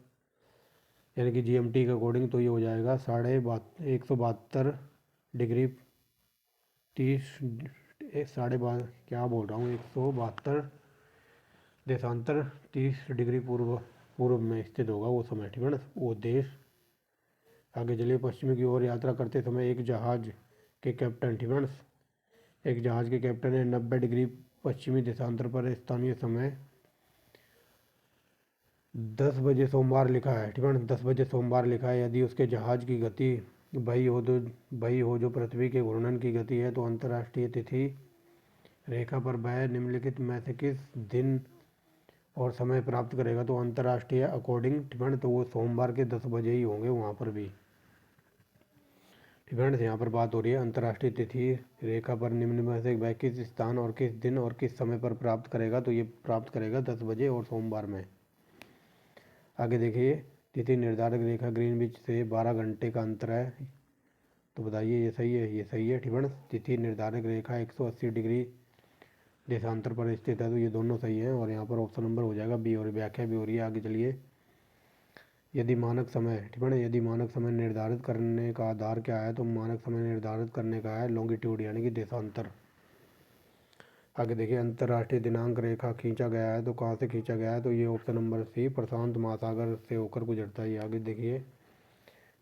यानी कि जीएमटी के अकॉर्डिंग तो ये हो जाएगा 172 डिग्री 30 क्या बोल रहा हूँ, 172 देशांतर 30 डिग्री पूर्व पूर्व में स्थित होगा वो समय, ठीक है ना, वो देश। आगे चलिए, पश्चिम की ओर यात्रा करते समय एक जहाज के कैप्टन, ठीक है ना, एक जहाज के कैप्टन ने 90 डिग्री पश्चिमी देशांतर पर स्थानीय समय 10 बजे सोमवार लिखा है, ठीक है ना, 10 बजे सोमवार लिखा है। यदि उसके जहाज की गति वही हो जो पृथ्वी के घूर्णन की गति है, तो अंतर्राष्ट्रीय तिथि रेखा पर वह निम्नलिखित में से किस दिन और समय प्राप्त करेगा। तो अंतर्राष्ट्रीय अकॉर्डिंग, ठीक है ना, तो वो सोमवार के 10 बजे ही होंगे वहाँ पर भी। फ्रेंड्स यहाँ पर बात हो रही है अंतर्राष्ट्रीय तिथि रेखा पर निम्न में से वह किस स्थान और किस दिन और किस समय पर प्राप्त करेगा। तो ये प्राप्त करेगा 10 बजे और सोमवार में। आगे देखिए, तिथि निर्धारक रेखा ग्रीनविच से 12 घंटे का अंतर है, तो बताइए ये सही है, ये सही है, ठीक है ना। तिथि निर्धारक रेखा 180 डिग्री देशांतर पर स्थित है, तो ये दोनों सही है और यहाँ पर ऑप्शन नंबर हो जाएगा बी, और व्याख्या भी हो रही है। आगे चलिए, यदि मानक समय, ठीक है ना, यदि मानक समय निर्धारित करने का आधार क्या है, तो मानक समय निर्धारित करने का है लॉन्गिट्यूड यानी कि देशांतर। आगे देखिए, अंतर्राष्ट्रीय दिनांक रेखा खींचा गया है, तो कहाँ से खींचा गया है, तो ये ऑप्शन नंबर सी प्रशांत महासागर से होकर गुजरता है। आगे देखिए,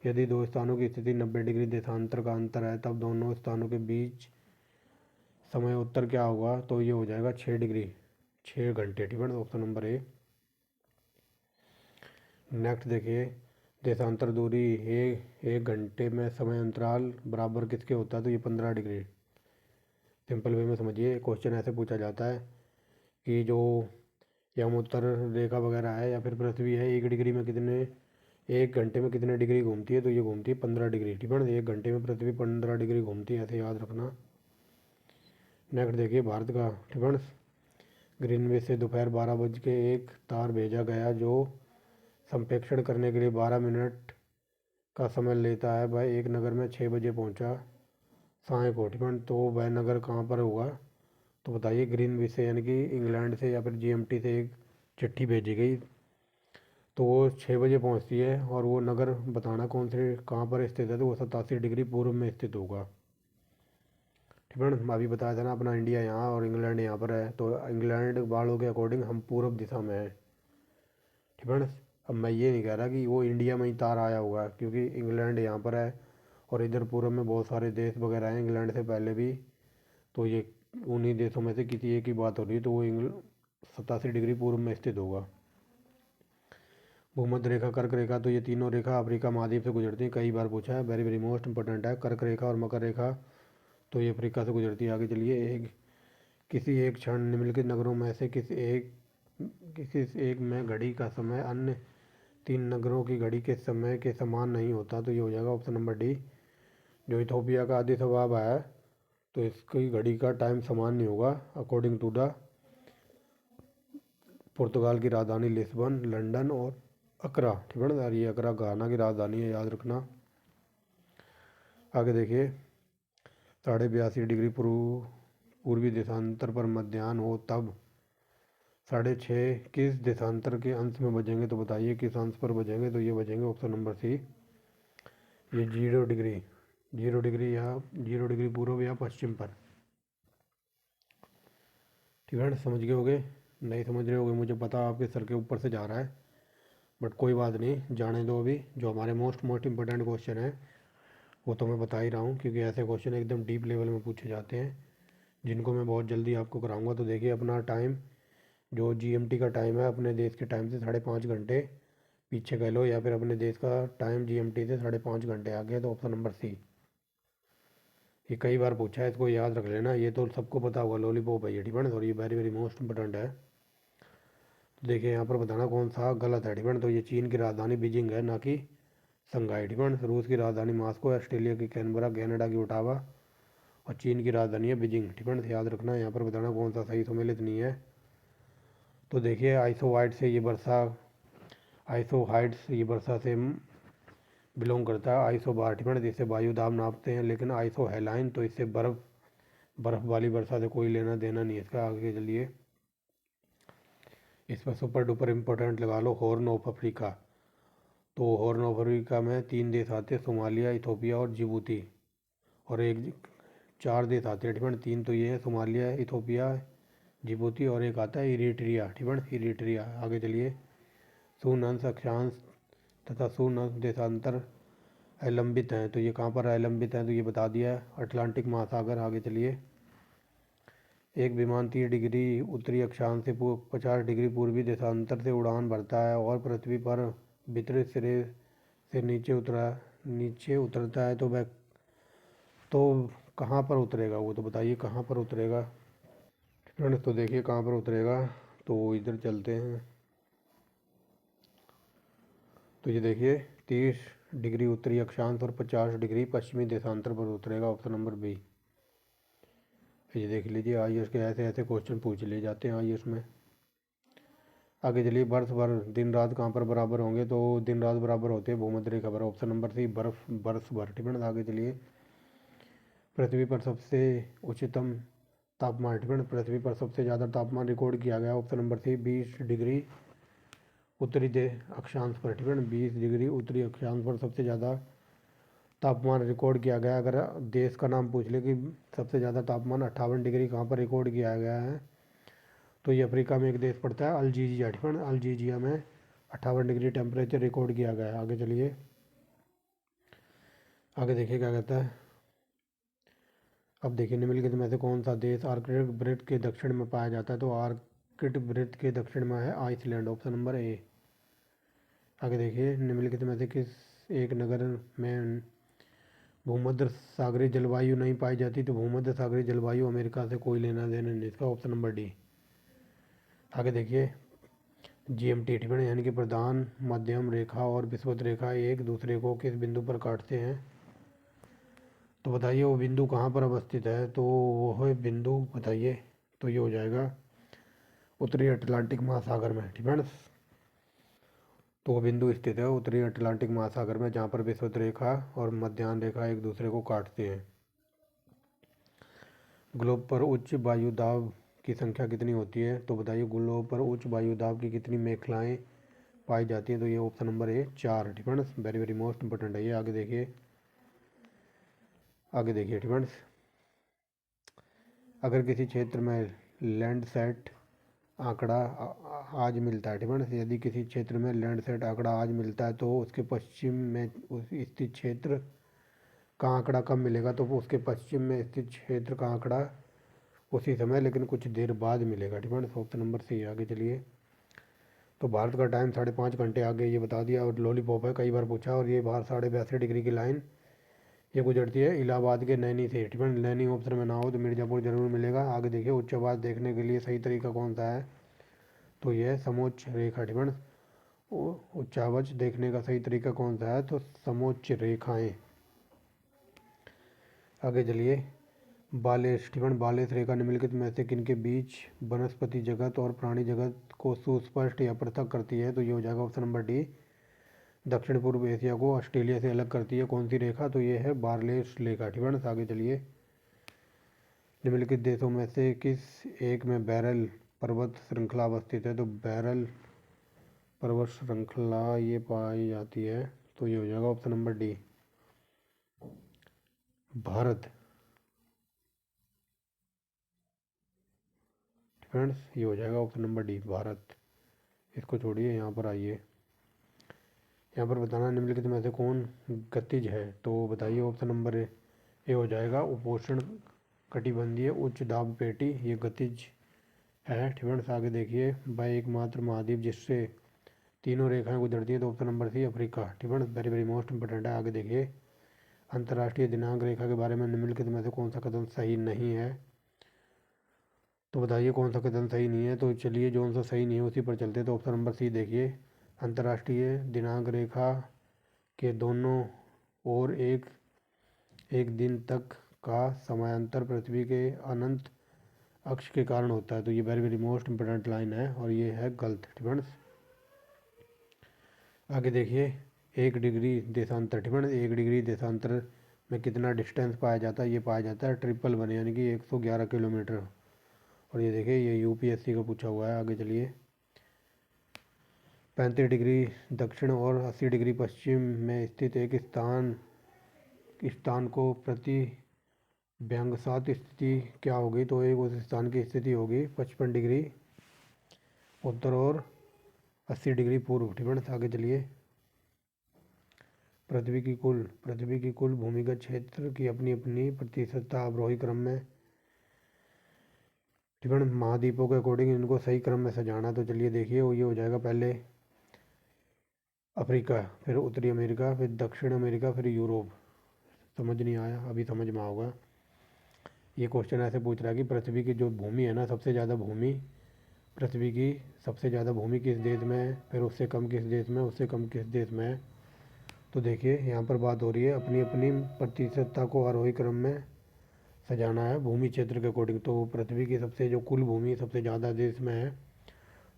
यदि दो स्थानों की स्थिति 90 डिग्री देशांतर का अंतर है, तब दोनों स्थानों के बीच समय उत्तर क्या होगा, तो ये हो जाएगा 6 डिग्री 6 घंटे, ठीक है ना, ऑप्शन नंबर ए। नेक्स्ट देखिए, देशांतर दूरी एक घंटे में समय अंतराल बराबर किसके होता है, तो ये 15 डिग्री। सिंपल वे में समझिए, क्वेश्चन ऐसे पूछा जाता है कि जो यमोत्तर रेखा वगैरह है या फिर पृथ्वी है, 1 घंटे में कितने डिग्री घूमती है, तो ये घूमती है 15 डिग्री, ठीक है ना। 1 घंटे में पृथ्वी 15 डिग्री घूमती है, ऐसे याद रखना। नेक्स्ट देखिए, भारत का, ठीक है ना, ग्रीनविच से दोपहर 12 बज के 1 तार भेजा गया जो संप्रेषण करने के लिए 12 मिनट का समय लेता है, वह एक नगर में 6 बजे पहुंचा साय को, ठीक है, तो वह नगर कहाँ पर होगा। तो बताइए, ग्रीनविच से यानी कि इंग्लैंड से या फिर जीएमटी से एक चिट्ठी भेजी गई, तो वो 6 बजे पहुंचती है और वो नगर बताना कौन से कहाँ पर स्थित है, तो वो 87 डिग्री पूर्व में स्थित होगा, ठीक है ना। अभी बताया था ना अपना इंडिया यहाँ और इंग्लैंड यहाँ पर है, तो इंग्लैंड वालों के अकॉर्डिंग हम पूर्व दिशा में है, ठीक है ना। अब मैं ये नहीं कह रहा कि वो इंडिया में ही तार आया होगा, क्योंकि इंग्लैंड यहाँ पर है और इधर पूर्व में बहुत सारे देश वगैरह हैं इंग्लैंड से पहले भी, तो ये उन्हीं देशों में से किसी एक की बात हो रही है, तो वो 87 डिग्री पूर्व में स्थित होगा। भूमध्य रेखा, कर्क रेखा, तो ये तीनों रेखा अफ्रीका महाद्वीप से गुजरती हैं, कई बार पूछा है, वेरी वेरी मोस्ट इंपॉर्टेंट है। कर्क रेखा और मकर रेखा, तो ये अफ्रीका से गुजरती है। आगे चलिए, किसी एक क्षण निम्नलिखित नगरों में से किसी एक में घड़ी का समय अन्य तीन नगरों की घड़ी के समय के समान नहीं होता, तो ये हो जाएगा ऑप्शन नंबर डी। जो इथोपिया का आदिस अबाबा है तो इसकी घड़ी का टाइम समान नहीं होगा अकॉर्डिंग टू द पुर्तगाल की राजधानी लिस्बन, लंदन और अकरा, ठीक है ना। ये अकरा घाना की राजधानी है, याद रखना। आगे देखिए 82.5 डिग्री पूर्वी देशांतर पर मध्याह्न हो तब 6:30 किस देशांतर के अंश में बजेंगे, तो बताइए किस अंश पर बजेंगे, तो ये बजेंगे ऑप्शन नंबर सी, ये 0 डिग्री, 0 डिग्री या 0 डिग्री पूर्व या पश्चिम पर, ठीक है ना। समझ गए होगे, नहीं समझ रहे होगे मुझे पता, आपके सर के ऊपर से जा रहा है, बट कोई बात नहीं, जाने दो। अभी जो हमारे मोस्ट इंपॉर्टेंट क्वेश्चन है वो तो मैं बता ही रहा हूँ, क्योंकि ऐसे क्वेश्चन एकदम डीप लेवल में पूछे जाते हैं जिनको मैं बहुत जल्दी आपको कराऊंगा। तो देखिए अपना टाइम जो जीएमटी का टाइम है अपने देश के टाइम से 5.5 घंटे पीछे कह लो, या फिर अपने देश का टाइम जीएमटी से 5.5 घंटे आगे, तो ऑप्शन नंबर सी। ये कई बार पूछा है, इसको याद रख लेना, ये तो सबको पता होगा, लॉलीपॉप है ये, ठीक है ना। और ये वेरी वेरी मोस्ट इंपॉर्टेंट है। तो देखिए यहाँ पर बताना कौन सा गलत है, ठीक है ना। तो ये चीन की राजधानी बीजिंग है, ना कि संघाई, ठीक है ना। रूस की राजधानी मास्को, ऑस्ट्रेलिया की कैनबरा, कनाडा की ओटावा और चीन की राजधानी है बीजिंग, ठीक है ना। याद रखना, यहाँ पर बताना कौन सा सही सम्मिलित नहीं है। तो देखिए आइसोहाइड्स ये वर्षा से बिलोंग करता है। आइसोबार, ठीक है ना, जिससे वायु दाब नापते हैं, लेकिन आइसोहेलाइन तो इससे बर्फ वाली वर्षा से कोई लेना देना नहीं है इसका। आगे चलिए इस पर सुपर डुपर इम्पोर्टेंट लगा लो, हॉर्न ऑफ अफ्रीका। तो हॉर्न ऑफ अफ्रीका में 3 देश आते हैं, सोमालिया, इथोपिया और जिबूती, और एक 4 देश आते हैं, ठीक है ना। 3 तो ये है, सोमालिया, इथोपिया, जिबूती, और एक आता है इरिट्रिया, ठीक है ना, इरिट्रिया। आगे चलिए शून्य अक्षांश तथा शून्य देशांतर अवलंबित हैं, तो ये कहाँ पर अवलंबित हैं, तो ये बता दिया है, अटलांटिक महासागर। आगे चलिए एक विमान 30 डिग्री उत्तरी अक्षांश से 50 डिग्री पूर्वी देशांतर से उड़ान भरता है और पृथ्वी पर वितरित सिरे से नीचे उतरता है, तो वह तो कहाँ पर उतरेगा, वो तो बताइए कहाँ पर उतरेगा फ्रेंड्स। तो देखिए कहाँ पर उतरेगा, तो इधर चलते हैं। तो ये देखिए 30 डिग्री उत्तरी अक्षांश और 50 डिग्री पश्चिमी देशांतर पर उतरेगा, ऑप्शन नंबर बी। ये देख लीजिए आईएएस के ऐसे ऐसे क्वेश्चन पूछ लिए जाते हैं आईएएस में। आगे चलिए बर्फ भर दिन रात कहाँ पर बराबर होंगे, तो दिन रात बराबर होते हैं भूमध्य रेखा पर, ऑप्शन नंबर सी, बर्फ भर, ठीक है ना। आगे चलिए पृथ्वी पर सबसे उच्चतम तापमान, ठीक है ना, पृथ्वी पर सबसे ज़्यादा तापमान रिकॉर्ड किया गया, ऑप्शन नंबर सी, 20 डिग्री उत्तरी अक्षांश पर, ठीक है ना। 20 डिग्री उत्तरी अक्षांश पर सबसे ज़्यादा तापमान रिकॉर्ड किया गया। अगर देश का नाम पूछ ले कि सबसे ज़्यादा तापमान 58 डिग्री कहाँ पर रिकॉर्ड किया गया है, तो ये अफ्रीका में एक देश पड़ता है अल्जीरिया, ठीक है ना। अल्जीरिया में 58 डिग्री टेम्परेचर रिकॉर्ड किया गया है। आगे चलिए आगे देखिए क्या कहता है। अब देखिए निम्नलिखित में से कौन सा देश आर्कटिक वृत्त के दक्षिण में पाया जाता है, तो आर्कटिक वृत्त के दक्षिण में है आइसलैंड, ऑप्शन नंबर ए। आगे देखिए निम्नलिखित में से किस एक नगर में भूमध्य सागरीय जलवायु नहीं पाई जाती, तो भूमध्य सागरीय जलवायु अमेरिका से कोई लेना देना नहीं इसका, ऑप्शन नंबर डी। आगे देखिए जीएमटी, ठीक है, यानी कि प्रधान मध्यम रेखा और विषुवत रेखा एक दूसरे को किस बिंदु पर काटते हैं, तो बताइए वो बिंदु कहाँ पर अवस्थित है, तो वो है बिंदु बताइए, तो ये हो जाएगा उत्तरी अटलांटिक महासागर में, ठीक है ना। तो वो बिंदु स्थित है उत्तरी अटलांटिक महासागर में, जहाँ पर विषुवत रेखा और मध्याह्न रेखा एक दूसरे को काटते हैं। ग्लोब पर उच्च वायु दाब की संख्या कितनी होती है, तो बताइए ग्लोब पर उच्च वायु दाब की कितनी मेखलाएं पाई जाती हैं, तो ये ऑप्शन नंबर है 4, ठीक है ना। वेरी वेरी मोस्ट इंपॉर्टेंट है ये। आगे देखिए ठीक है। अगर किसी क्षेत्र में लैंडसेट आंकड़ा आज मिलता है, ठीक है ना, यदि किसी क्षेत्र में लैंडसेट आंकड़ा आज मिलता है तो उसके पश्चिम में स्थित क्षेत्र का आंकड़ा कब मिलेगा, तो उसके पश्चिम में स्थित क्षेत्र का आंकड़ा उसी समय लेकिन कुछ देर बाद मिलेगा, ठीक है ना। Option number C. आगे चलिए तो भारत का टाइम 5.5 घंटे आगे ये बता दिया, और लॉलीपॉप है कई बार पूछा, और ये बाहर 82.5 डिग्री की लाइन ये गुजरती है इलाहाबाद के नैनी से, ठीक है। नैनी ऑप्शन में ना हो तो मिर्ज़ापुर जरूर मिलेगा। आगे देखिए उच्च आवाज़ देखने के लिए सही तरीका कौन सा है, तो ये है समोच्च रेखा, ठीक है। उच्चावच देखने का सही तरीका कौन सा है? तो समोच्च रेखाएं। आगे चलिए। बालेश बालेश रेखा निम्नलिखित में से किनके बीच वनस्पति जगत और प्राणी जगत को सुस्पष्ट या पृथक करती है? तो ये हो जाएगा ऑप्शन नंबर डी। दक्षिण पूर्व एशिया को ऑस्ट्रेलिया से अलग करती है कौन सी रेखा? तो ये है बालेश रेखा। ठीक है। आगे चलिए। निम्नलिखित देशों में से किस एक में बैरल पर्वत श्रृंखला अवस्थित है? तो बैरल पर्वत श्रृंखला ये पाई जाती है, तो ये हो जाएगा option number D, Bharat. Friends, ये हो जाएगा ऑप्शन नंबर डी, भारत। इसको छोड़िए, यहाँ पर आइए। यहाँ पर बताना निम्नलिखित में से कौन गतिज है? तो बताइए। ऑप्शन नंबर ए हो जाएगा उपोष्ण कटिबंधीय उच्च दाब पेटी, ये गतिज है। फ्रेंड्स, आगे देखिए। वह एकमात्र महाद्वीप जिससे तीनों रेखाएं गुजरती है, तो option number C, Africa. Friends, very very most important है। आगे देखिए। अंतर्राष्ट्रीय दिनांक रेखा के बारे में निम्नलिखित में से कौन सा कथन सही नहीं है? तो बताइए कौन सा कथन सही नहीं है। तो चलिए, जो सा सही नहीं है उसी पर चलते। तो ऑप्शन नंबर सी देखिए। अंतर्राष्ट्रीय दिनांक रेखा के दोनों ओर एक एक दिन तक का समयांतर पृथ्वी के अनंत अक्ष के कारण होता है। तो ये very very most important line है और ये है गलत। फ्रेंड्स, आगे देखिए। 1 डिग्री देशांतर। फ्रेंड्स, 1 डिग्री देशांतर में कितना डिस्टेंस पाया जाता है? ये पाया जाता है 111, यानी कि 111 किलोमीटर। और ये देखिए, ये यूपीएससी का पूछा हुआ है। आगे चलिए। 35 डिग्री दक्षिण और 80 डिग्री पश्चिम में स्थित एक स्थान को प्रति व्यंग्यात स्थिति क्या होगी? तो एक उस स्थान की स्थिति होगी 55 डिग्री उत्तर और 80 डिग्री पूर्व। ठीक है। आगे चलिए। पृथ्वी की कुल भूमिगत क्षेत्र की अपनी अपनी प्रतिशतता अवरोही क्रम में। ठीक है। महाद्वीपों के अकॉर्डिंग इनको सही क्रम में सजाना। तो चलिए देखिए। ये हो जाएगा पहले अफ्रीका, फिर उत्तरी अमेरिका, फिर दक्षिण अमेरिका, फिर यूरोप। समझ नहीं आया? अभी समझ में आऊँगा। ये क्वेश्चन ऐसे पूछ रहा है कि पृथ्वी की जो भूमि है ना, सबसे ज़्यादा भूमि पृथ्वी की सबसे ज़्यादा भूमि किस देश में है, फिर उससे कम किस देश में, उससे कम किस देश में है। तो देखिए, यहाँ पर बात हो रही है अपनी अपनी प्रतिशतता को आरोही क्रम में सजाना है भूमि क्षेत्र के अकॉर्डिंग। तो पृथ्वी की सबसे जो कुल भूमि सबसे ज़्यादा देश में है,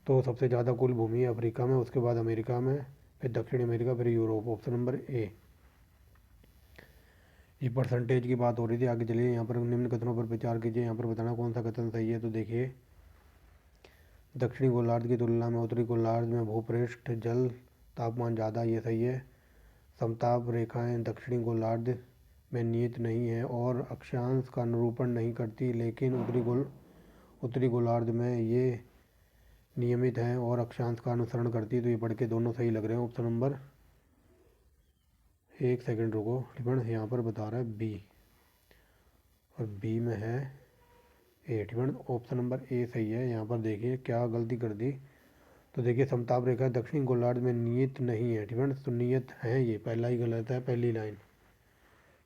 तो सबसे ज़्यादा कुल भूमि अफ्रीका में, उसके बाद अमेरिका में, फिर दक्षिण अमेरिका, फिर यूरोप। Option number A. ये परसेंटेज की बात हो रही थी। आगे चलिए। यहाँ पर निम्न कथनों पर विचार कीजिए। यहाँ पर बताना कौन सा कथन सही है। तो देखिए। दक्षिणी गोलार्ध की तुलना में उत्तरी गोलार्ध में भूपृष्ठ जल तापमान ज़्यादा, ये सही है। समताप रेखाएं दक्षिणी गोलार्ध में नियत नहीं है और अक्षांश का निरूपण नहीं करती, लेकिन उत्तरी गोलार्ध में ये नियमित हैं और अक्षांश का अनुसरण करती है। तो ये पढ़ के दोनों सही लग रहे हैं। ऑप्शन नंबर, एक सेकंड रुको। ठीक है। यहाँ पर बता रहा है बी, और बी में है ए। ठीक है। ऑप्शन नंबर ए सही है। यहाँ पर देखिए क्या गलती कर दी। तो देखिए, समताप रेखा दक्षिणी गोलार्ध में नियत नहीं है। ठीक है। तो नियत है, ये पहला ही गलत है, पहली लाइन।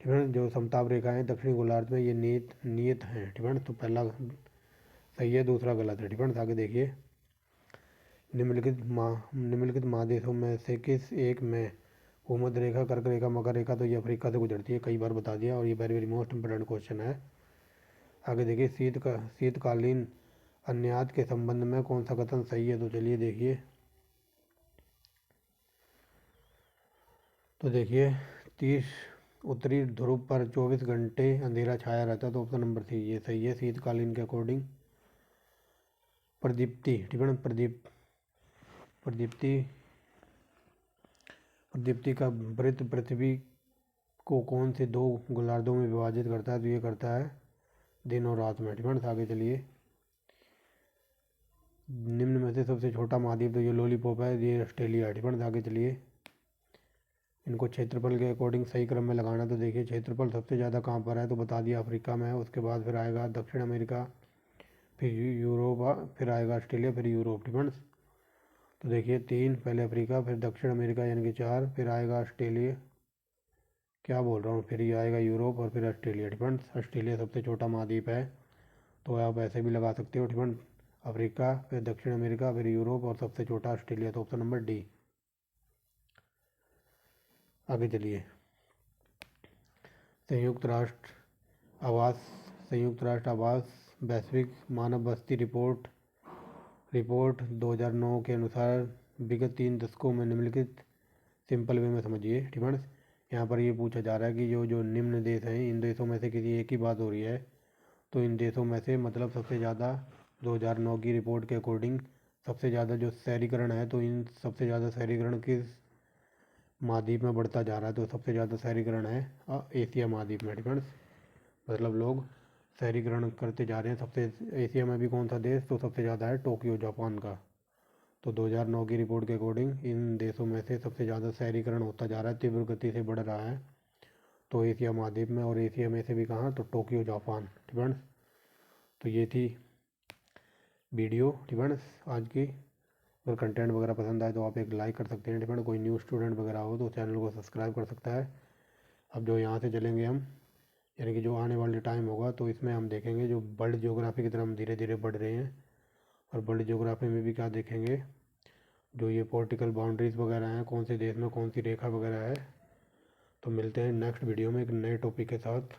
ठीक है। जो समताप रेखा है दक्षिणी गोलार्ध में, ये नियत हैं। ठीक है। तो पहला सही है, दूसरा गलत है। ठीक है। आगे देखिए। निम्नलिखित महादेशों में से किस एक में भूमध्य रेखा, कर्क रेखा, मकर रेखा? तो ये अफ्रीका से गुजरती है, कई बार बता दिया, और ये very very most important question है। आगे देखिए। शीतकालीन अन्यात के संबंध में कौन सा कथन सही है? तो चलिए देखिए। तो देखिए, 30 उत्तरी ध्रुव पर 24 घंटे अंधेरा छाया रहता है। तो ऑप्शन नंबर सी ये सही है। शीतकालीन के अकॉर्डिंग प्रदीप्ति। ठीक है। प्रदीप्ति का वृत्त पृथ्वी को कौन से दो गोलार्धों में विभाजित करता है? तो ये करता है दिन और रात में। ठीक है। आगे चलिए। निम्न में से सबसे छोटा महाद्वीप? तो ये लॉलीपॉप है, ये ऑस्ट्रेलिया। ठीक है। आगे चलिए। इनको क्षेत्रफल के अकॉर्डिंग सही क्रम में लगाना। तो देखिए, क्षेत्रफल सबसे ज़्यादा कहाँ पर है? तो बता दिया अफ्रीका में है, उसके बाद फिर आएगा दक्षिण अमेरिका, फिर यूरोप, फिर आएगा ऑस्ट्रेलिया, फिर यूरोप। ठीक है। तो देखिए, 3 पहले अफ्रीका, फिर दक्षिण अमेरिका यानी कि 4, फिर आएगा ऑस्ट्रेलिया, क्या बोल रहा हूँ, फिर ये आएगा यूरोप, और फिर ऑस्ट्रेलिया। ठीक है। ऑस्ट्रेलिया सबसे छोटा महाद्वीप है, तो आप ऐसे भी लगा सकते हो। ठीक है। अफ्रीका, फिर दक्षिण अमेरिका, फिर यूरोप, और सबसे छोटा ऑस्ट्रेलिया। तो ऑप्शन नंबर डी। आगे चलिए। संयुक्त राष्ट्र आवास संयुक्त राष्ट्र आवास वैश्विक मानव बस्ती रिपोर्ट 2009 के अनुसार विगत 3 दशकों में निम्नलिखित सिंपल वे में समझिए। ठीक है। यहाँ पर ये पूछा जा रहा है कि जो जो निम्न देश हैं इन देशों में से किसी एक की बात हो रही है, तो इन देशों में से मतलब सबसे ज़्यादा 2009 की रिपोर्ट के अकॉर्डिंग सबसे ज़्यादा जो शहरीकरण है, तो इन सबसे ज़्यादा शहरीकरण किस महाद्वीप में बढ़ता जा रहा है, तो सबसे ज़्यादा शहरीकरण है एशिया महाद्वीप में। ठीक है। मतलब लोग शहरीकरण करते जा रहे हैं। सबसे एशिया में भी कौन सा देश, तो सबसे ज़्यादा है टोक्यो जापान का। तो 2009 की रिपोर्ट के अकॉर्डिंग इन देशों में से सबसे ज़्यादा शहरीकरण होता जा रहा है, तीव्र गति से बढ़ रहा है, तो एशिया महाद्वीप में। और एशिया में से भी कहाँ, तो टोक्यो जापान। ठीक है। तो ये थी वीडियो। ठीक है आज की। अगर कंटेंट वगैरह पसंद आए तो आप एक लाइक कर सकते हैं। ठीक है। कोई न्यू स्टूडेंट वगैरह हो तो चैनल को सब्सक्राइब कर सकता है। अब जो यहाँ से चलेंगे हम, यानी कि जो आने वाले टाइम होगा, तो इसमें हम देखेंगे जो वर्ल्ड ज्योग्राफी की तरफ हम धीरे धीरे बढ़ रहे हैं। और वर्ल्ड ज्योग्राफी में भी क्या देखेंगे, जो ये पॉलिटिकल बाउंड्रीज वगैरह हैं, कौन से देश में कौन सी रेखा वगैरह है। तो मिलते हैं नेक्स्ट वीडियो में एक नए टॉपिक के साथ।